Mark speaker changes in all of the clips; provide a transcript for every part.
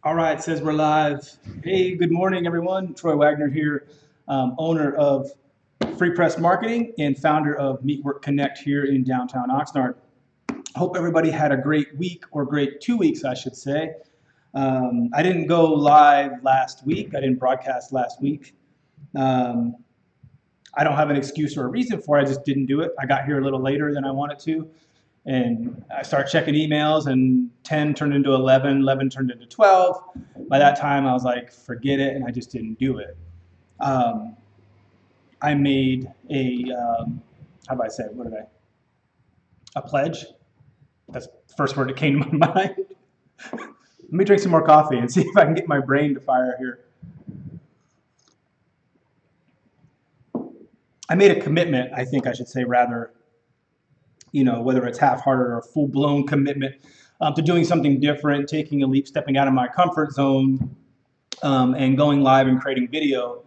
Speaker 1: All right, it says we're live. Hey, good morning, everyone. Troy Wagner here, owner of Free Press Marketing and founder of Meet Work Connect here in downtown Oxnard. Hope everybody had a great week, or great 2 weeks, I should say. I didn't go live last week. I didn't broadcast last week. Um, I don't have an excuse or a reason for it. I just didn't do it. I got here a little later than I wanted to. And I started checking emails, and 10 turned into 11, 11 turned into 12. By that time, I was like, forget it, and I just didn't do it. Um, I made how do I say it? What did I? A pledge. That's the first word that came to my mind. Let me drink some more coffee and see if I can get my brain to fire here. I made a commitment, I think I should say, rather, whether it's half-hearted or a full-blown commitment to doing something different, taking a leap, stepping out of my comfort zone, and going live and creating video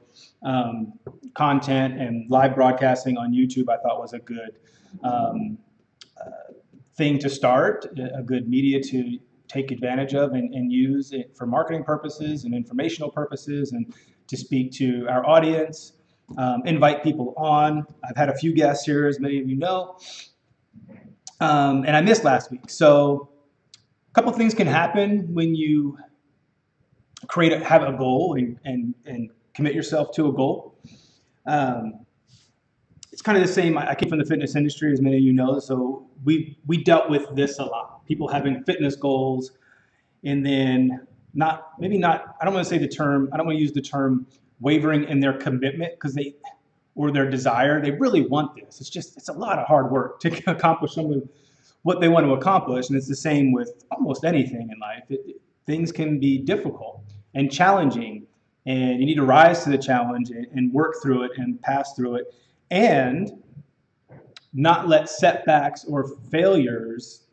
Speaker 1: content and live broadcasting on YouTube. I thought was a good thing to start, a good media to take advantage of and use it for marketing purposes and informational purposes, and to speak to our audience, invite people on. I've had a few guests here, as many of you know, and I missed last week. So a couple things can happen when you have a goal and commit yourself to a goal. It's kind of the same. I came from the fitness industry, as many of you know, so we dealt with this a lot. People having fitness goals, and then I don't want to say the term. I don't want to use the term wavering in their commitment or their desire. They really want this. It's a lot of hard work to accomplish some of what they want to accomplish, and it's the same with almost anything in life. Things can be difficult and challenging, and you need to rise to the challenge and work through it and pass through it, and not let setbacks or failures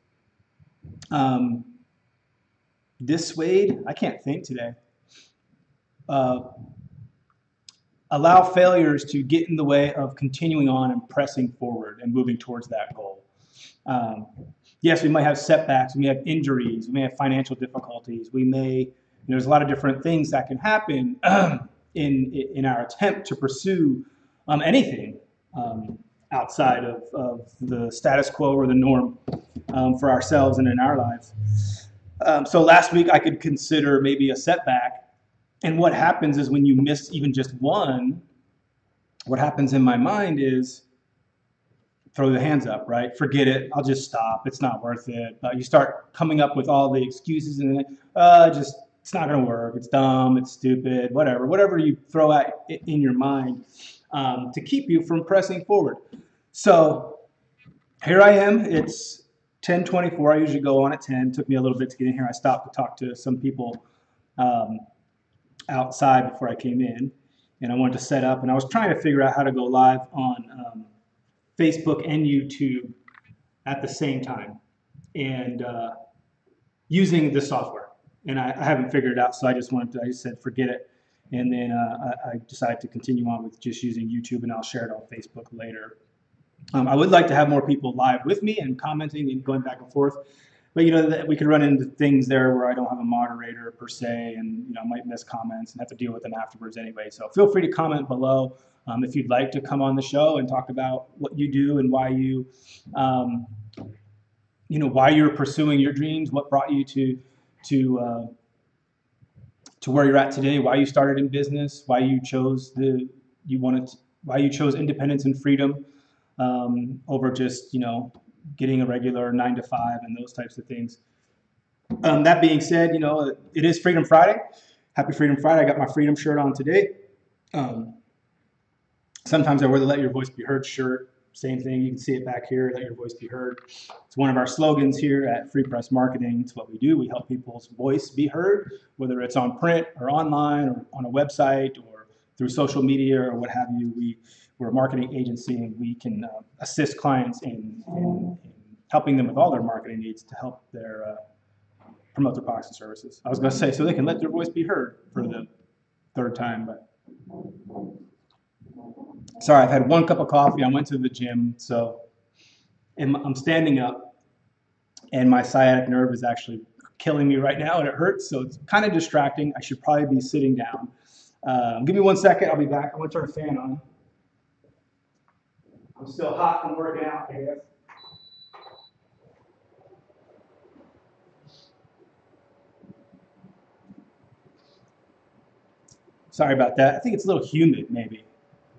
Speaker 1: dissuade. I can't think today. Allow failures to get in the way of continuing on and pressing forward and moving towards that goal. Yes, we might have setbacks, we may have injuries, we may have financial difficulties, there's a lot of different things that can happen in our attempt to pursue anything outside of the status quo or the norm for ourselves and in our lives. So last week I could consider maybe a setback. And what happens is when you miss even just one, what happens in my mind is throw the hands up, right? Forget it. I'll just stop. It's not worth it. You start coming up with all the excuses, and it's not going to work. It's dumb. It's stupid. Whatever you throw out in your mind to keep you from pressing forward. So here I am. It's 10:24. I usually go on at 10. It took me a little bit to get in here. I stopped to talk to some people outside before I came in, and I wanted to set up, and I was trying to figure out how to go live on Facebook and YouTube at the same time, and using the software. And I haven't figured it out, so I just said forget it, and then I decided to continue on with just using YouTube, and I'll share it on Facebook later. I would like to have more people live with me and commenting and going back and forth. But that we could run into things there where I don't have a moderator per se, and I might miss comments and have to deal with them afterwards anyway. So feel free to comment below if you'd like to come on the show and talk about what you do and why why you're pursuing your dreams, what brought you to where you're at today, why you started in business, why you chose independence and freedom over just getting a regular 9 to 5 and those types of things. That being said, it is Freedom Friday. Happy Freedom Friday. I got my Freedom shirt on today. Sometimes I wear the Let Your Voice Be Heard shirt. Same thing. You can see it back here, Let Your Voice Be Heard. It's one of our slogans here at Free Press Marketing. It's what we do. We help people's voice be heard, whether it's on print or online or on a website or through social media or what have you. We're a marketing agency, and we can assist clients in helping them with all their marketing needs to help their promote their products and services. I was going to say so they can let their voice be heard for the third time, but sorry, I've had one cup of coffee. I went to the gym, so I'm standing up, and my sciatic nerve is actually killing me right now and it hurts, so it's kind of distracting. I should probably be sitting down. Give me 1 second, I'll be back. I'm gonna turn the fan on. I'm still hot from working out, I guess. Sorry about that. I think it's a little humid, maybe.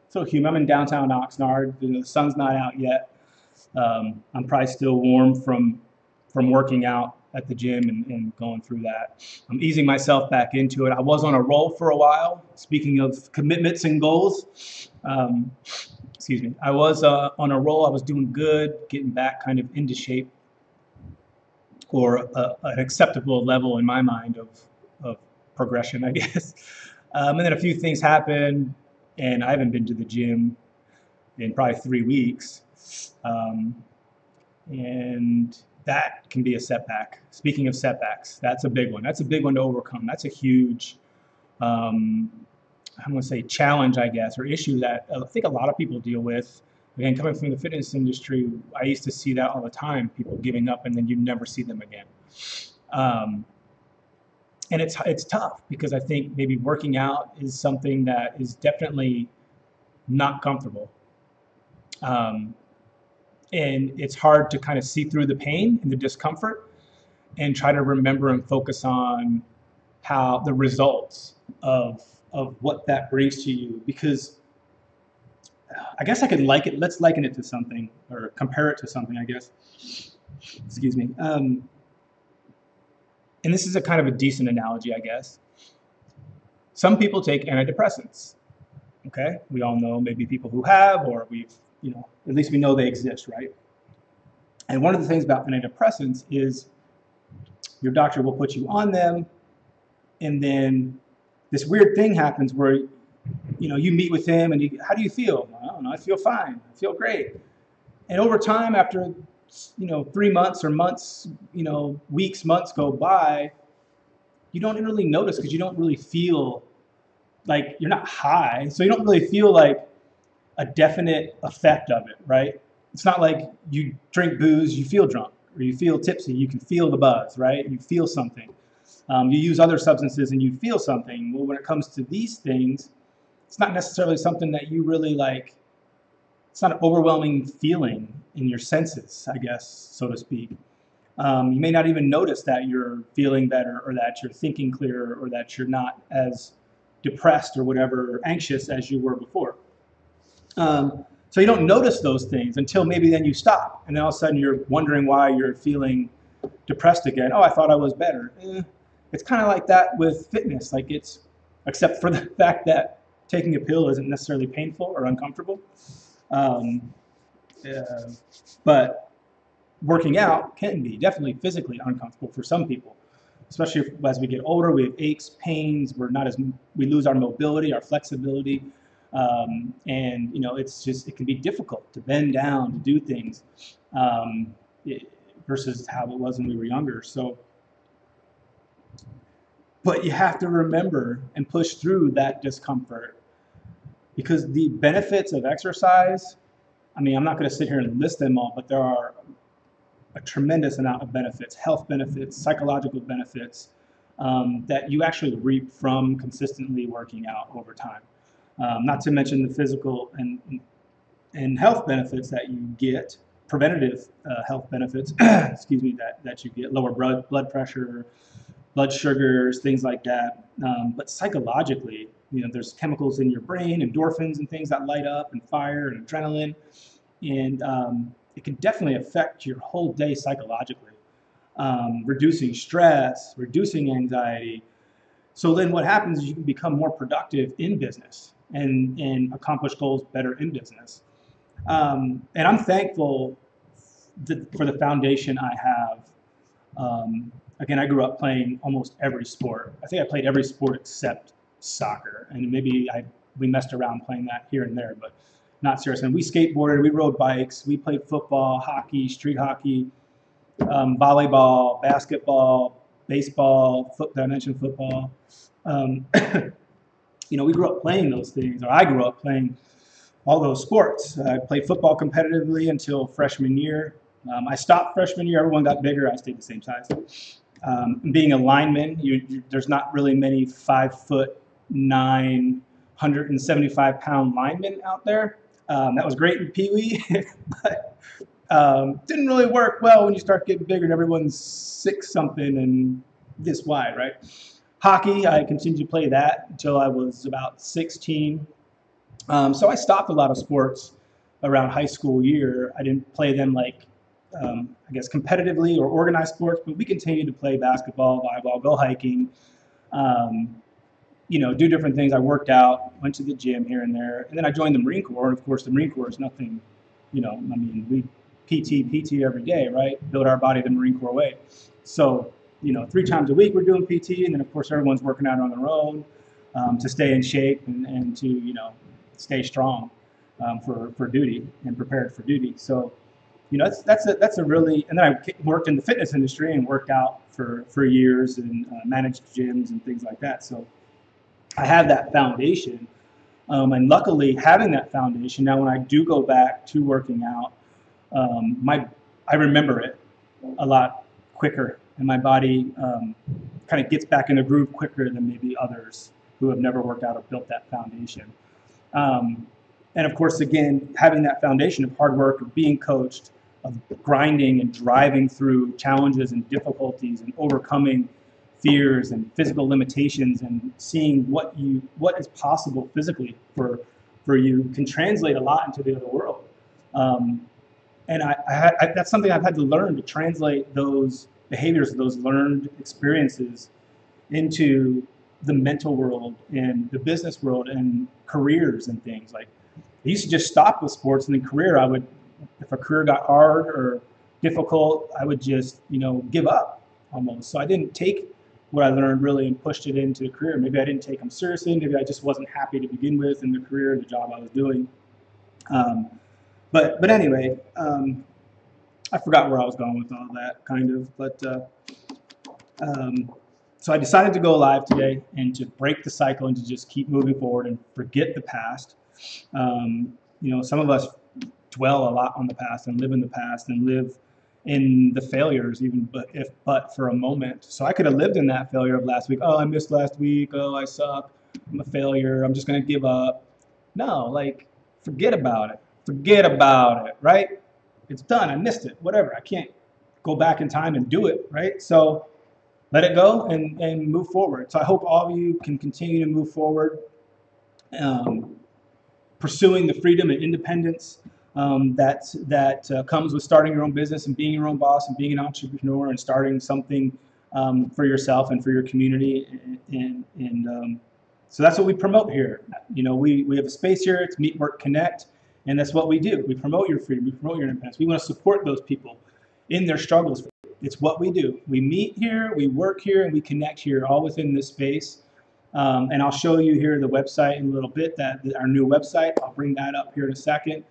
Speaker 1: It's a little humid. I'm in downtown Oxnard. The sun's not out yet. I'm probably still warm from working out at the gym and going through that. I'm easing myself back into it. I was on a roll for a while. Speaking of commitments and goals, excuse me. I was on a roll. I was doing good, getting back kind of into shape, or an acceptable level in my mind of progression, I guess. And then a few things happened, and I haven't been to the gym in probably 3 weeks. And that can be a setback. Speaking of setbacks, that's a big one. That's a big one to overcome. That's a huge, I'm going to say challenge, I guess, or issue that I think a lot of people deal with. Again, coming from the fitness industry, I used to see that all the time, people giving up and then you never see them again. And it's tough because I think maybe working out is something that is definitely not comfortable. And it's hard to kind of see through the pain and the discomfort and try to remember and focus on how the results of what that brings to you. Because I guess I could let's liken it to something, or compare it to something, I guess. Excuse me. And this is a kind of a decent analogy, I guess. Some people take antidepressants. Okay, we all know maybe people who have, or we've, at least we know they exist, right? And one of the things about antidepressants is your doctor will put you on them, and then this weird thing happens where, you meet with him and how do you feel? I don't know, I feel fine, I feel great. And over time, after 3 months or months, weeks, months go by, you don't really notice because you don't really feel like, you're not high, so you don't really feel like a definite effect of it, right? It's not like you drink booze, you feel drunk, or you feel tipsy, you can feel the buzz, right? You feel something. You use other substances and you feel something. Well, when it comes to these things, it's not necessarily something that you really like. It's not an overwhelming feeling in your senses, I guess, so to speak. You may not even notice that you're feeling better, or that you're thinking clearer, or that you're not as depressed or whatever, anxious as you were before. So you don't notice those things until maybe then you stop, and then all of a sudden you're wondering why you're feeling depressed again. Oh, I thought I was better. It's kind of like that with fitness, except for the fact that taking a pill isn't necessarily painful or uncomfortable. But working out can be definitely physically uncomfortable for some people, especially as we get older. We have aches, pains. We lose our mobility, our flexibility, and it can be difficult to bend down, to do things, versus how it was when we were younger. So, but you have to remember and push through that discomfort, because the benefits of exercise, I'm not going to sit here and list them all, but there are a tremendous amount of benefits, health benefits, psychological benefits, that you actually reap from consistently working out over time. Not to mention the physical and health benefits that you get, preventative health benefits, excuse me, that you get, lower blood pressure, blood sugars, things like that. But psychologically, there's chemicals in your brain, endorphins and things that light up, and fire and adrenaline, and it can definitely affect your whole day psychologically, reducing stress, reducing anxiety. So then what happens is you can become more productive in business and accomplish goals better in business. And I'm thankful for the foundation I have. Again, I grew up playing almost every sport. I think I played every sport except soccer, and maybe we messed around playing that here and there, but not seriously. And we skateboarded, we rode bikes, we played football, hockey, street hockey, volleyball, basketball, baseball. Did I mention football? We grew up playing those things, or I grew up playing all those sports. I played football competitively until freshman year. I stopped freshman year. Everyone got bigger. I stayed the same size. Being a lineman, there's not really many 5'9", 175-pound linemen out there. That was great in Pee Wee, but didn't really work well when you start getting bigger and everyone's 6-something and this wide, right? Hockey, I continued to play that until I was about 16. So I stopped a lot of sports around high school year. I didn't play them like, I guess, competitively or organized sports, but we continued to play basketball, volleyball, go hiking, do different things. I worked out, went to the gym here and there, and then I joined the Marine Corps. And of course, the Marine Corps is nothing, we PT every day, right? Build our body the Marine Corps way. So, 3 times a week we're doing PT, and then of course everyone's working out on their own to stay in shape and to, stay strong for duty and prepared for duty. So, that's a really, and then I worked in the fitness industry and worked out for years and managed gyms and things like that. So I have that foundation. And luckily, having that foundation, now when I do go back to working out, I remember it a lot quicker, and my body kind of gets back in the groove quicker than maybe others who have never worked out or built that foundation. And of course, again, having that foundation of hard work, of being coached, of grinding and driving through challenges and difficulties and overcoming fears and physical limitations and seeing what is possible physically for you can translate a lot into the other world. And that's something I've had to learn, to translate those behaviors, those learned experiences into the mental world and the business world and careers and things. Like, I used to just stop with sports, and then career, if a career got hard or difficult, I would just, give up almost. So I didn't take what I learned really and pushed it into a career. Maybe I didn't take them seriously. Maybe I just wasn't happy to begin with in the career, the job I was doing. But anyway, I forgot where I was going with all that, kind of. But so I decided to go live today and to break the cycle and to just keep moving forward and forget the past. Some of us dwell a lot on the past and live in the past and live in the failures, even but for a moment. So I could have lived in that failure of last week. Oh, I missed last week. Oh, I suck. I'm a failure. I'm just going to give up. No, forget about it. Forget about it, right? It's done. I missed it. Whatever. I can't go back in time and do it, right? So let it go and move forward. So I hope all of you can continue to move forward, pursuing the freedom and independence that comes with starting your own business and being your own boss and being an entrepreneur and starting something for yourself and for your community. And so that's what we promote here. We have a space here. It's Meet, Work, Connect, and that's what we do. We promote your freedom. We promote your independence. We want to support those people in their struggles. It's what we do. We meet here, we work here, and we connect here, all within this space. And I'll show you here the website in a little bit, our new website. I'll bring that up here in a second.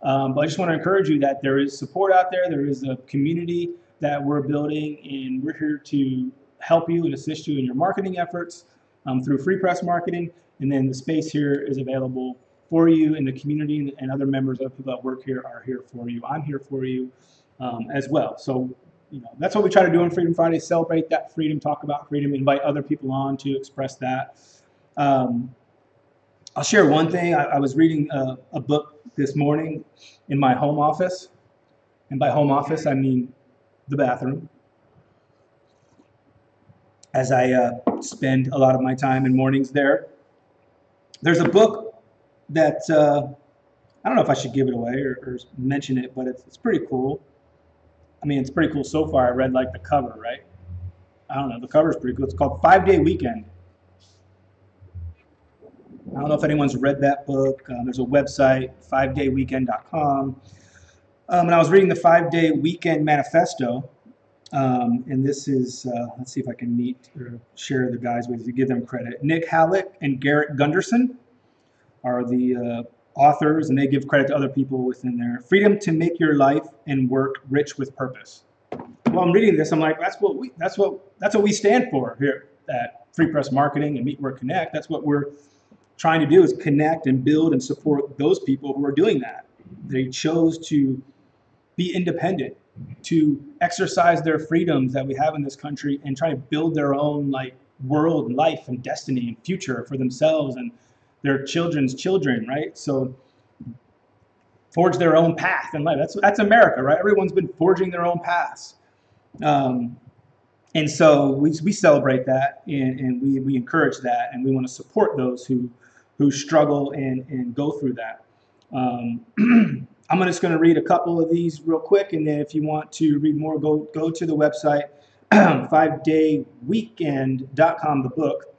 Speaker 1: But I just want to encourage you that there is support out there. There is a community that we're building, and we're here to help you and assist you in your marketing efforts through Free Press Marketing. And then the space here is available for you, and the community and other members of people that work here are here for you. I'm here for you as well. So, that's what we try to do on Freedom Friday, celebrate that freedom, talk about freedom, invite other people on to express that. I'll share one thing. I was reading a book this morning in my home office. And by home office, I mean the bathroom, as I spend a lot of my time in mornings there. There's a book that, I don't know if I should give it away or mention it, but it's pretty cool. I mean, it's pretty cool so far. I read the cover, right? I don't know, the cover's pretty cool. It's called 5-Day Weekend. I don't know if anyone's read that book. There's a website, 5dayweekend.com. And I was reading the 5-Day Weekend Manifesto. And this is, let's see if I can meet or share the guys with you, give them credit. Nick Halleck and Garrett Gunderson are the authors, and they give credit to other people within there. Freedom to make your life and work rich with purpose. While I'm reading this, I'm like, that's what we stand for here at Free Press Marketing and Meet, Work, Connect. That's what we're trying to do, is connect and build and support those people who are doing that. They chose to be independent to exercise their freedoms that we have in this country and try to build their own like world, life, and destiny and future for themselves and their children's children, right? So forge their own path in life. That's America, right? Everyone's been forging their own paths. Um, and so we celebrate that, and we encourage that, and we want to support those who struggle and go through that. I'm just going to read a couple of these real quick, and then if you want to read more, go to the website, 5dayweekend.com, the book.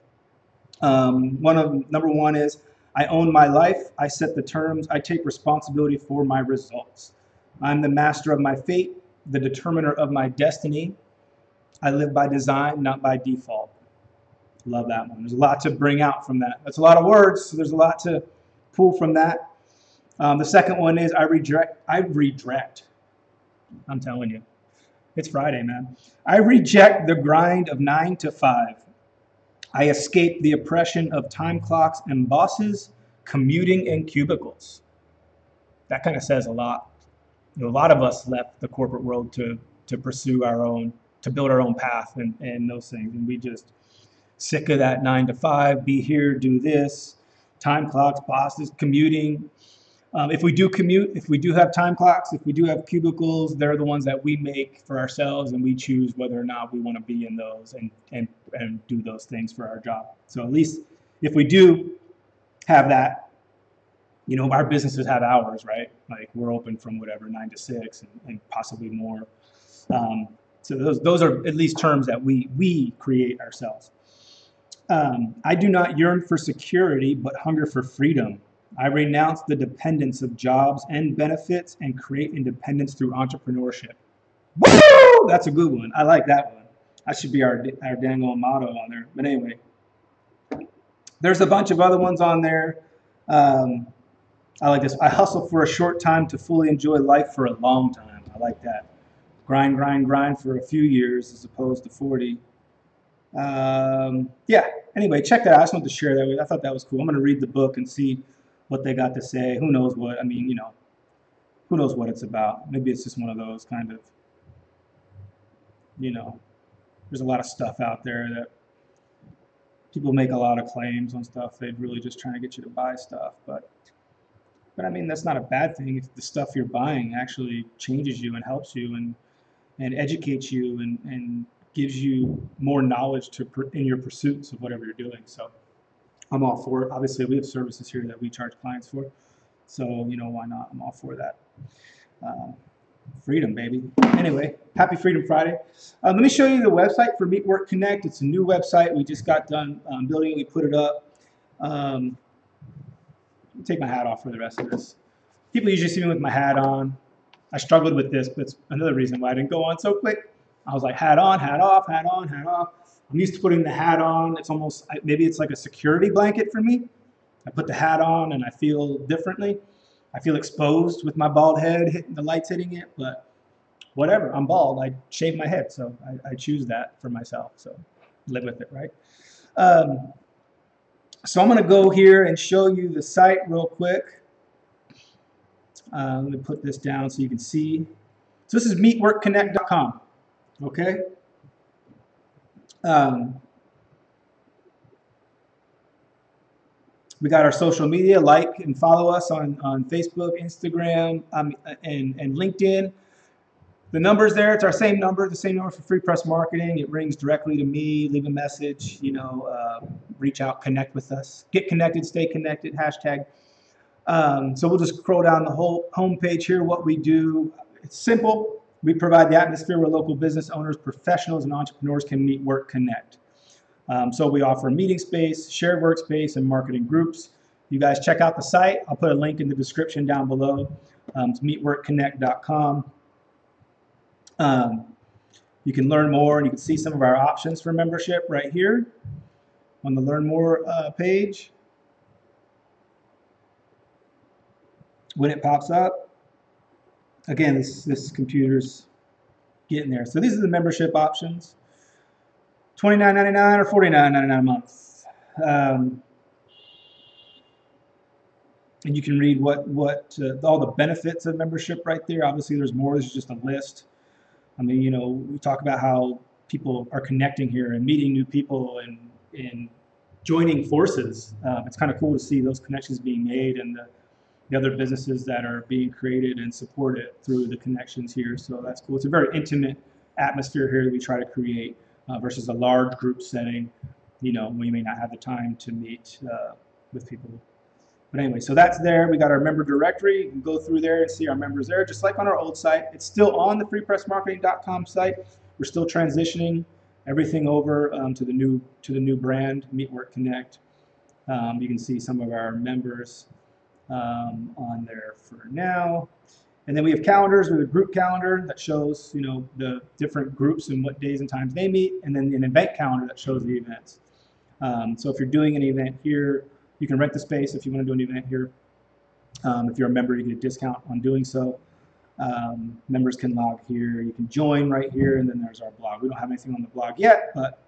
Speaker 1: Number one is, I own my life, I set the terms, I take responsibility for my results. I'm the master of my fate, the determiner of my destiny. I live by design, not by default. Love that one. There's a lot to bring out from that. That's a lot of words, so there's a lot to pull from that. The second one is, I reject. I'm telling you, it's Friday, man. I reject the grind of 9 to 5. I escape the oppression of time clocks and bosses, commuting and cubicles. That kind of says a lot. A lot of us left the corporate world to pursue our own, to build our own path and those things. And we just sick of that 9 to 5, be here, do this, time clocks, bosses, commuting. If we do commute, if we do have time clocks, if we do have cubicles, they're the ones that we make for ourselves, and we choose whether or not we want to be in those and do those things for our job. So at least if we do have that, our businesses have hours, right? Like we're open from whatever, 9 to 6 and possibly more. So those are at least terms that we create ourselves. I do not yearn for security, but hunger for freedom. I renounce the dependence of jobs and benefits and create independence through entrepreneurship. Woo! That's a good one. I like that one. That should be our dang old motto on there. But anyway, there's a bunch of other ones on there. I like this. I hustle for a short time to fully enjoy life for a long time. I like that. Grind, grind, grind for a few years as opposed to 40. Yeah. Anyway, check that out. I just wanted to share that with you. I thought that was cool. I'm going to read the book and see what they got to say. Who knows what? I mean, who knows what it's about? Maybe it's just one of those kind of, there's a lot of stuff out there that people make a lot of claims on stuff. They're really just trying to get you to buy stuff. But I mean, that's not a bad thing if the stuff you're buying actually changes you and helps you and educates you and gives you more knowledge in your pursuits of whatever you're doing. So I'm all for it. Obviously, we have services here that we charge clients for. So, why not? I'm all for that. Freedom, baby. Anyway, happy Freedom Friday. Let me show you the website for Meet Work Connect. It's a new website. We just got done building it. We put it up. Take my hat off for the rest of this. People usually see me with my hat on. I struggled with this, but it's another reason why I didn't go on so quick. I was like, hat on, hat off, hat on, hat off. I'm used to putting the hat on. It's almost, maybe it's like a security blanket for me. I put the hat on and I feel differently. I feel exposed with my bald head, the lights hitting it, but whatever, I'm bald. I shave my head, so I choose that for myself. So live with it, right? So I'm going to go here and show you the site real quick. Let me put this down so you can see. So this is meetworkconnect.com. Okay. We got our social media. Like and follow us on Facebook, Instagram, and LinkedIn. The number's there. It's our same number, the same number for Free Press Marketing. It rings directly to me. Leave a message. Reach out, connect with us. Get connected, stay connected. Hashtag. So we'll just scroll down the whole homepage here. What we do, it's simple. We provide the atmosphere where local business owners, professionals, and entrepreneurs can meet, work, connect. So we offer meeting space, shared workspace, and marketing groups. You guys check out the site. I'll put a link in the description down below. It's meetworkconnect.com. You can learn more, and you can see some of our options for membership right here on the Learn More page. When it pops up, again, this computer's getting there. So these are the membership options: $29.99 or $49.99 a month. And you can read what all the benefits of membership right there. Obviously, there's more. This is just a list. I mean, you know, we talk about how people are connecting here and meeting new people and joining forces. It's kind of cool to see those connections being made and the other businesses that are being created and supported through the connections here. So that's cool. It's a very intimate atmosphere here that we try to create versus a large group setting. You know, we may not have the time to meet with people. But anyway, so that's there. We got our member directory. You can go through there and see our members there, just like on our old site. It's still on the freepressmarketing.com site. We're still transitioning everything over to the new brand, Meet Work Connect. You can see some of our members on there for now. And then we have calendars. We have a group calendar that shows, you know, the different groups and what days and times they meet, and then an event calendar that shows the events. So if you're doing an event here, you can rent the space if you want to do an event here. If you're a member, you get a discount on doing so. Members can log here. You can join right here, and then there's our blog. We don't have anything on the blog yet, but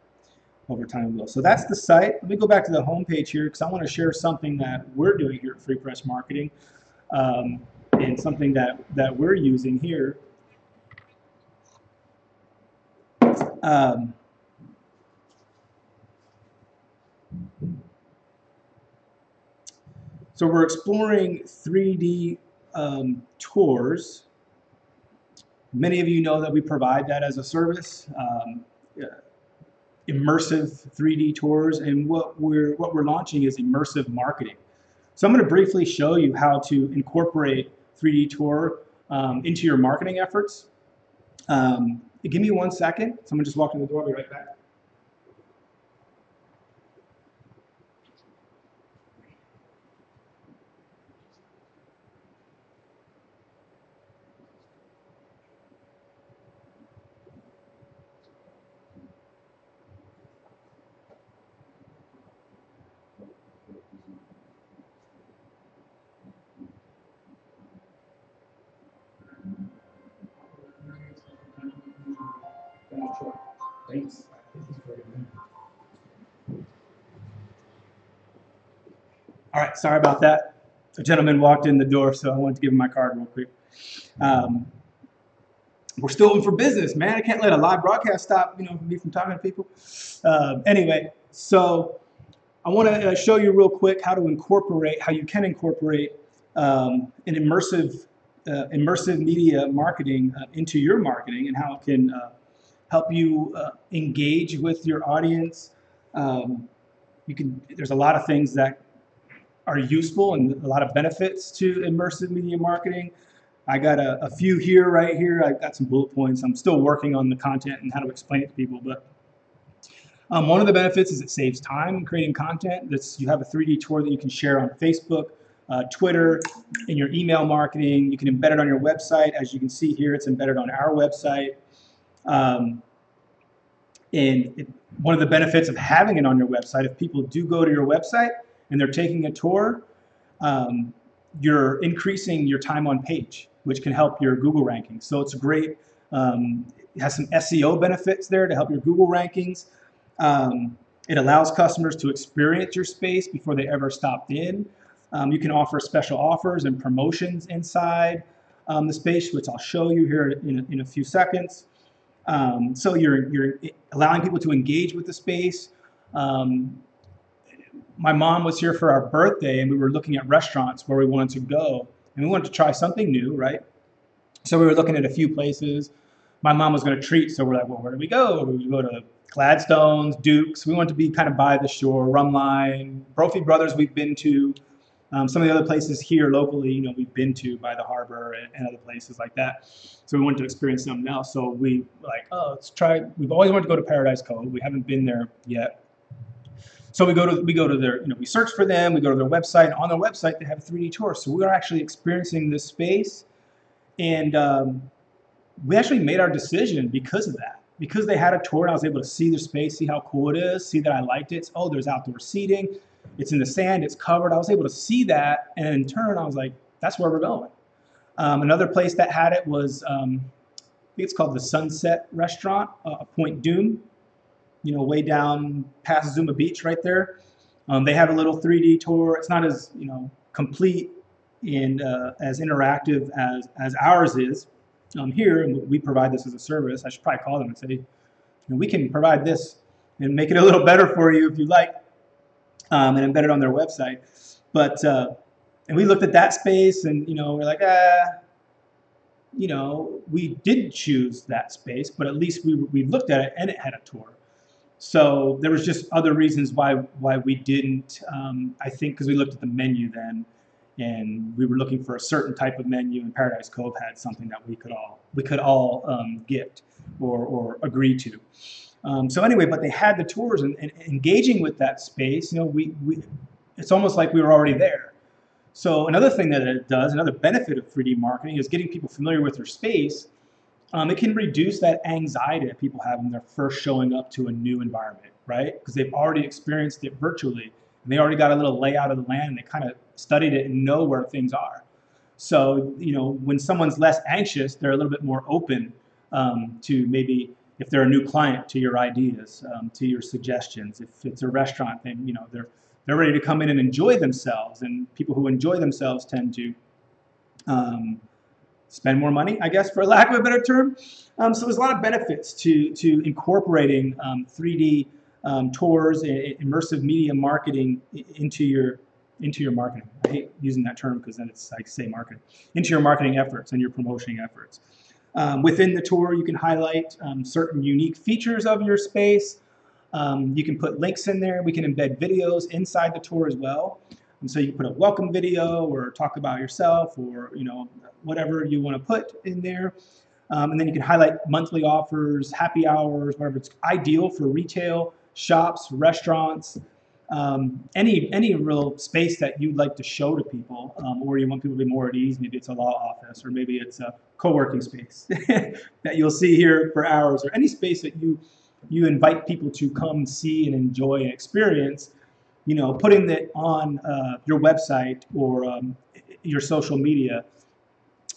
Speaker 1: over time we will. So that's the site. Let me go back to the home page here because I want to share something that we're doing here at Free Press Marketing and something that we're using here. So we're exploring 3D tours. Many of you know that we provide that as a service, immersive 3D tours, and what we're launching is immersive marketing. So I'm going to briefly show you how to incorporate 3D tour into your marketing efforts. Give me 1 second. Someone just walked in the door. I'll be right back. Thanks. All right, sorry about that. A gentleman walked in the door, so I wanted to give him my card real quick. We're still in for business, man. I can't let a live broadcast stop, me from talking to people. Anyway, so I want to show you real quick how you can incorporate an immersive media marketing into your marketing and how it can help you engage with your audience. There's a lot of things that are useful and a lot of benefits to immersive media marketing. I got a few here, right here. I got some bullet points. I'm still working on the content and how to explain it to people. But one of the benefits is it saves time in creating content. You have a 3D tour that you can share on Facebook, Twitter, in your email marketing. You can embed it on your website. As you can see here, it's embedded on our website. One of the benefits of having it on your website, if people do go to your website and they're taking a tour, you're increasing your time on page, which can help your Google rankings. So it's great. It has some SEO benefits there to help your Google rankings. It allows customers to experience your space before they ever stopped in. You can offer special offers and promotions inside the space, which I'll show you here in a few seconds. So you're allowing people to engage with the space. My mom was here for our birthday, and we were looking at restaurants where we wanted to go, and we wanted to try something new, right? So we were looking at a few places. My mom was going to treat, so we're like, well, where do we go? We go to Gladstone's, Duke's. We wanted to be kind of by the shore, Rumline, Brophy Brothers we've been to. Some of the other places here locally, we've been to by the harbor and other places like that. So we wanted to experience something else. So we were like, oh, let's try. We've always wanted to go to Paradise Cove. We haven't been there yet. So we go to their, we search for them. We go to their website. And on their website, they have a 3D tour. So we are actually experiencing this space, and we actually made our decision because of that. Because they had a tour, and I was able to see the space, see how cool it is, see that I liked it. Oh, there's outdoor seating. It's in the sand. It's covered. I was able to see that, and in turn, I was like, that's where we're going. Another place that had it was, I think it's called the Sunset Restaurant, Point Dume. Way down past Zuma Beach right there. They have a little 3D tour. It's not as, complete and as interactive as ours is. here, and we provide this as a service. I should probably call them and say, we can provide this and make it a little better for you if you like, and embed it on their website. But and we looked at that space, and we're like, we did choose that space, but at least we looked at it and it had a tour. So there was just other reasons why we didn't. I think because we looked at the menu then, and we were looking for a certain type of menu, and Paradise Cove had something that we could all get or agree to. So anyway, but they had the tours, and engaging with that space, it's almost like we were already there. So another thing that it does, another benefit of 3D marketing, is getting people familiar with their space. It can reduce that anxiety that people have when they're first showing up to a new environment, right? Because they've already experienced it virtually, and they already got a little layout of the land, and they kind of studied it and know where things are. So, when someone's less anxious, they're a little bit more open to maybe, if they're a new client, to your ideas, to your suggestions. If it's a restaurant, then they're ready to come in and enjoy themselves, and people who enjoy themselves tend to spend more money, I guess, for lack of a better term. So there's a lot of benefits to incorporating 3D tours, immersive media marketing into your marketing. I hate using that term because then it's like say marketing, into your marketing efforts and your promotion efforts. Within the tour, you can highlight certain unique features of your space. You can put links in there. We can embed videos inside the tour as well. And so you can put a welcome video or talk about yourself, or whatever you want to put in there. And then you can highlight monthly offers, happy hours, whatever. It's ideal for retail, shops, restaurants, any real space that you'd like to show to people, or you want people to be more at ease. Maybe it's a law office, or maybe it's a co-working space that you'll see here for hours, or any space that you invite people to come see and enjoy and experience. Putting it on your website or your social media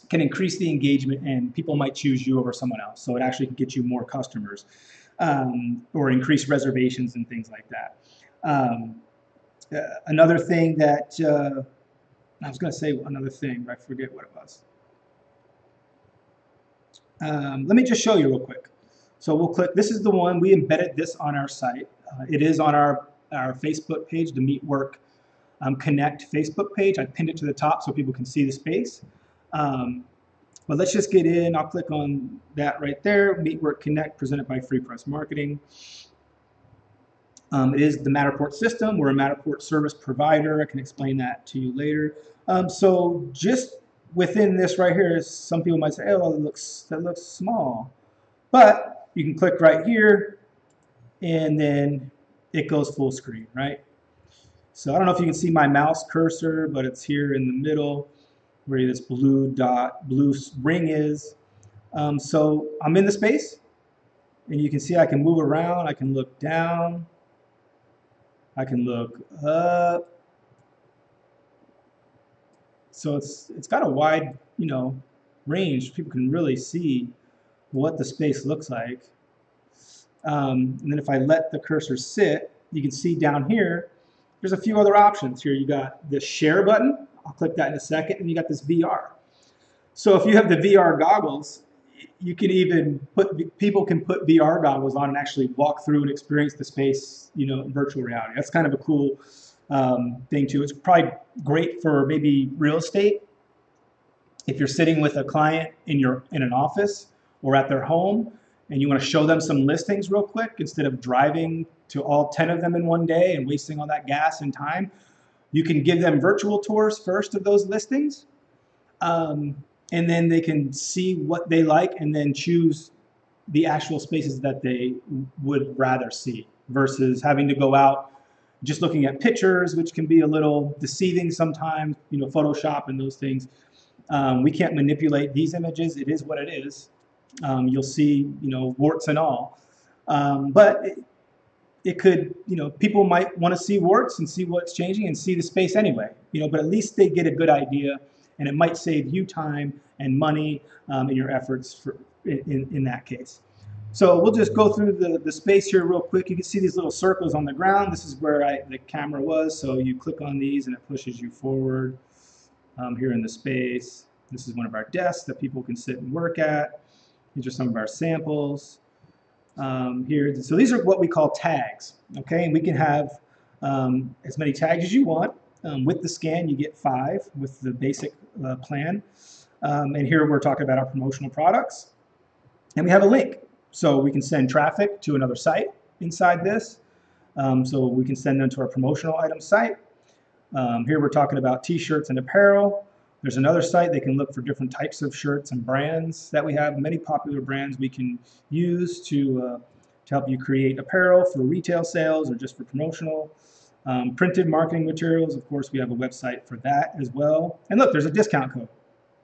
Speaker 1: can increase the engagement, and people might choose you over someone else. So it actually can get you more customers, or increase reservations and things like that. Another thing that I was going to say another thing, but I forget what it was. Let me just show you real quick. So we'll click. This is the one we embedded this on our site. It is on our Facebook page, the Meetwork Connect Facebook page. I pinned it to the top so people can see the space. But let's just get in. I'll click on that right there. Meetwork Connect, presented by Free Press Marketing. It is the Matterport system. We're a Matterport service provider. I can explain that to you later. So just within this right here, some people might say, "Oh, that looks small," but you can click right here, and then it goes full screen, right? So I don't know if you can see my mouse cursor, but it's here in the middle where this blue ring is. So I'm in the space, and you can see I can move around. I can look down. I can look up. So it's got a wide, range. People can really see what the space looks like. And then if I let the cursor sit, you can see down here, there's a few other options. Here you got the share button. I'll click that in a second, and you got this VR. So if you have the VR goggles, you can even people can put VR goggles on and actually walk through and experience the space, in virtual reality. That's kind of a cool thing too. It's probably great for maybe real estate. If you're sitting with a client in an office or at their home, and you want to show them some listings real quick, instead of driving to all 10 of them in one day and wasting all that gas and time, you can give them virtual tours first of those listings. And then they can see what they like and then choose the actual spaces that they would rather see, versus having to go out just looking at pictures, which can be a little deceiving sometimes, Photoshop and those things. We can't manipulate these images. It is what it is. You'll see, warts and all. But it could, people might want to see warts and see what's changing and see the space anyway, but at least they get a good idea, and it might save you time and money in your efforts in that case. So we'll just go through the space here real quick. You can see these little circles on the ground. This is where the camera was. So you click on these and it pushes you forward here in the space. This is one of our desks that people can sit and work at. These are some of our samples. Here, so these are what we call tags. Okay, and we can have as many tags as you want. With the scan, you get 5 with the basic plan. And here we're talking about our promotional products. And we have a link. So we can send traffic to another site inside this. So we can send them to our promotional item site. Here we're talking about t-shirts and apparel. There's another site they can look for different types of shirts and brands that we have. Many popular brands we can use to help you create apparel for retail sales or just for promotional. Printed marketing materials, of course, we have a website for that as well. And look, there's a discount code.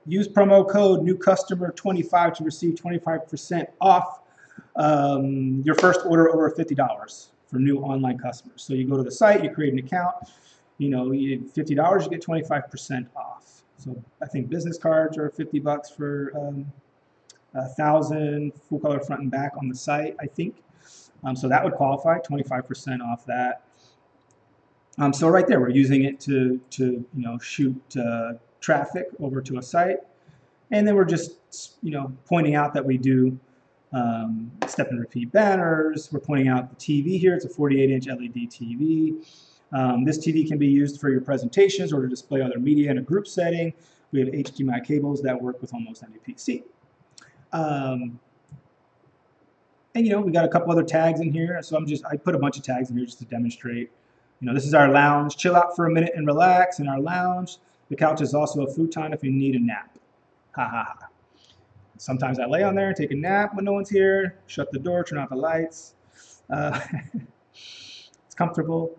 Speaker 1: Use promo code NEWCUSTOMER25 to receive 25% off your first order over $50 for new online customers. So you go to the site, you create an account, you know, you $50, you get 25% off. So I think business cards are $50 for 1,000 full color front and back on the site, I think. So that would qualify, 25% off that. So right there, we're using it to you know, shoot traffic over to a site, and then we're just, you know, pointing out that we do step and repeat banners. We're pointing out the TV here. It's a 48-inch LED TV. This TV can be used for your presentations or to display other media in a group setting. We have HDMI cables that work with almost any PC. And you know, we got a couple other tags in here. So I put a bunch of tags in here just to demonstrate. You know, this is our lounge. Chill out for a minute and relax in our lounge. The couch is also a futon if you need a nap. Ha ha ha. Sometimes I lay on there and take a nap when no one's here. Shut the door, turn off the lights. It's comfortable.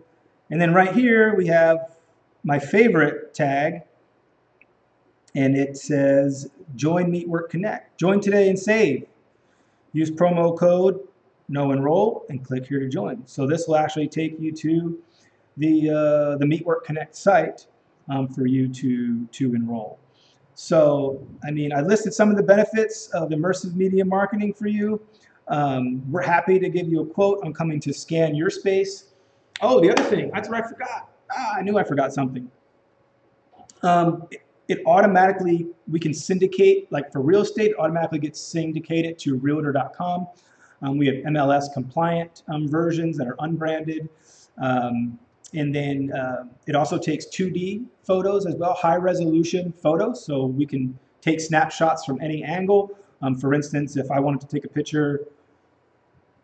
Speaker 1: And then right here we have my favorite tag, and it says Join Meet Work Connect. Join today and save. Use promo code NOENROLL and click here to join. So this will actually take you to the Meet Work Connect site for you to enroll. So, I mean, I listed some of the benefits of immersive media marketing for you. We're happy to give you a quote on coming to scan your space. Oh, the other thing, that's what I forgot. I knew I forgot something. It automatically, we can syndicate, like for real estate, automatically gets syndicated to realtor.com. We have MLS compliant versions that are unbranded. And then it also takes 2D photos as well, high resolution photos, so we can take snapshots from any angle. For instance, if I wanted to take a picture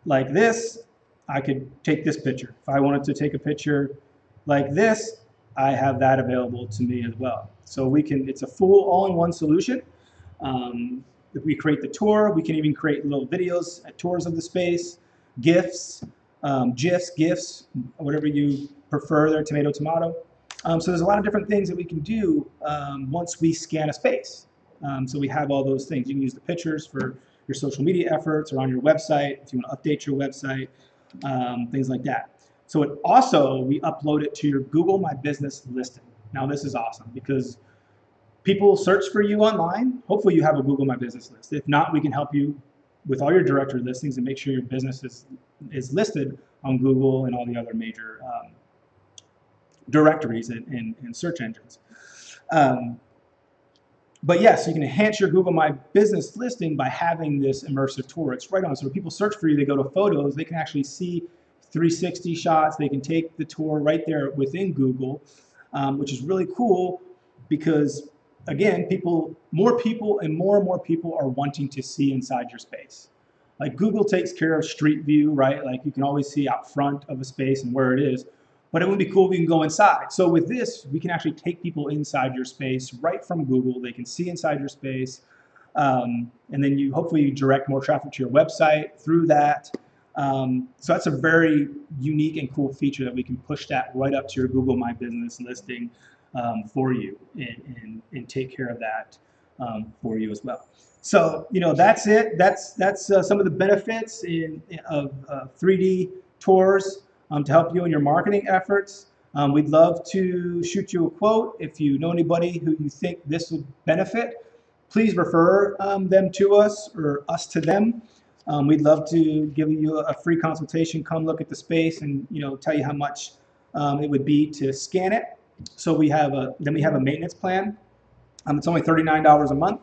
Speaker 1: like this, I could take this picture. If I wanted to take a picture like this, I have that available to me as well. So we can, it's a full all-in-one solution. If we create the tour, we can even create little videos at tours of the space, GIFs, GIFs, GIFs, whatever you prefer there, tomato, tomato. So there's a lot of different things that we can do once we scan a space. So we have all those things. You can use the pictures for your social media efforts or on your website if you want to update your website, things like that. So it also, we upload it to your Google My Business listing. Now this is awesome because people search for you online. Hopefully you have a Google My Business list. If not, we can help you with all your directory listings and make sure your business is listed on Google and all the other major directories and search engines. But yes, you can enhance your Google My Business listing by having this immersive tour. It's right on. So when people search for you, they go to photos, they can actually see 360 shots. They can take the tour right there within Google, which is really cool because, again, more people and more people are wanting to see inside your space. Like Google takes care of street view, right? Like you can always see out front of a space and where it is. But it would be cool if we can go inside. So with this, we can actually take people inside your space right from Google. They can see inside your space. And then you hopefully direct more traffic to your website through that. So that's a very unique and cool feature that we can push that right up to your Google My Business listing for you and take care of that for you as well. So, you know, that's it. That's some of the benefits of 3D tours to help you in your marketing efforts. We'd love to shoot you a quote. If you know anybody who you think this would benefit, please refer them to us or us to them. We'd love to give you a free consultation. Come look at the space and, you know, tell you how much it would be to scan it. So we have a maintenance plan. It's only $39 a month,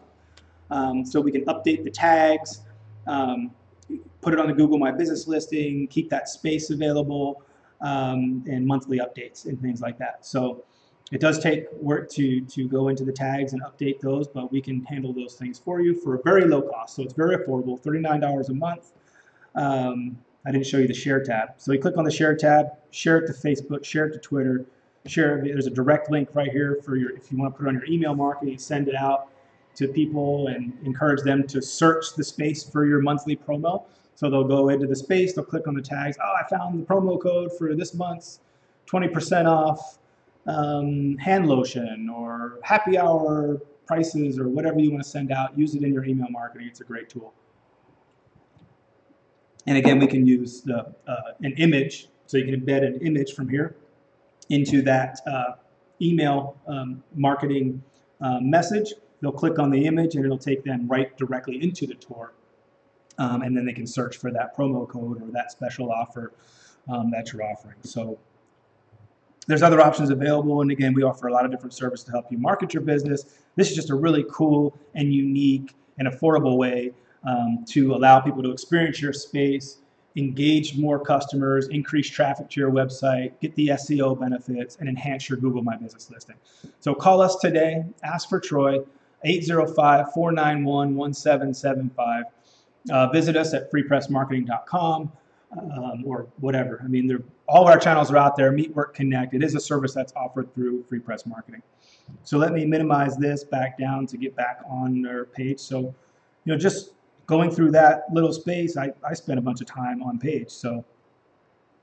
Speaker 1: so we can update the tags, put it on the Google My Business listing, keep that space available, and monthly updates and things like that. So it does take work to go into the tags and update those, but we can handle those things for you for a very low cost. So it's very affordable, $39 a month. I didn't show you the share tab. So you click on the share tab, share it to Facebook, share it to Twitter, share it. There's a direct link right here for if you want to put it on your email marketing, send it out to people and encourage them to search the space for your monthly promo. So they'll go into the space, they'll click on the tags. Oh, I found the promo code for this month's 20% off hand lotion or happy hour prices or whatever you want to send out. Use it in your email marketing. It's a great tool. And again, we can use an image, so you can embed an image from here into that email marketing message. They'll click on the image and it'll take them right directly into the tour. And then they can search for that promo code or that special offer that you're offering. So there's other options available. And again, we offer a lot of different services to help you market your business. This is just a really cool and unique and affordable way to allow people to experience your space, engage more customers, increase traffic to your website, get the SEO benefits, and enhance your Google My Business listing. So call us today, ask for Troy, 805-491-1775. Visit us at freepressmarketing.com or whatever. I mean, all our channels are out there. Meet, Work, Connect. It is a service that's offered through Free Press Marketing. So let me minimize this back down to get back on their page. So, just going through that little space, I spent a bunch of time on page. So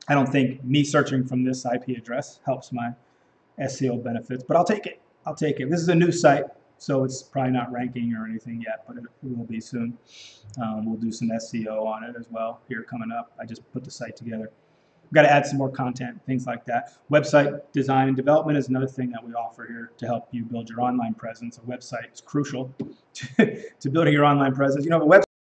Speaker 1: I don't think me searching from this IP address helps my SEO benefits, but I'll take it. I'll take it. This is a new site, so it's probably not ranking or anything yet, but it will be soon. We'll do some SEO on it as well here coming up. I just put the site together. We've got to add some more content, things like that. Website design and development is another thing that we offer here to help you build your online presence. A website is crucial to building your online presence. A website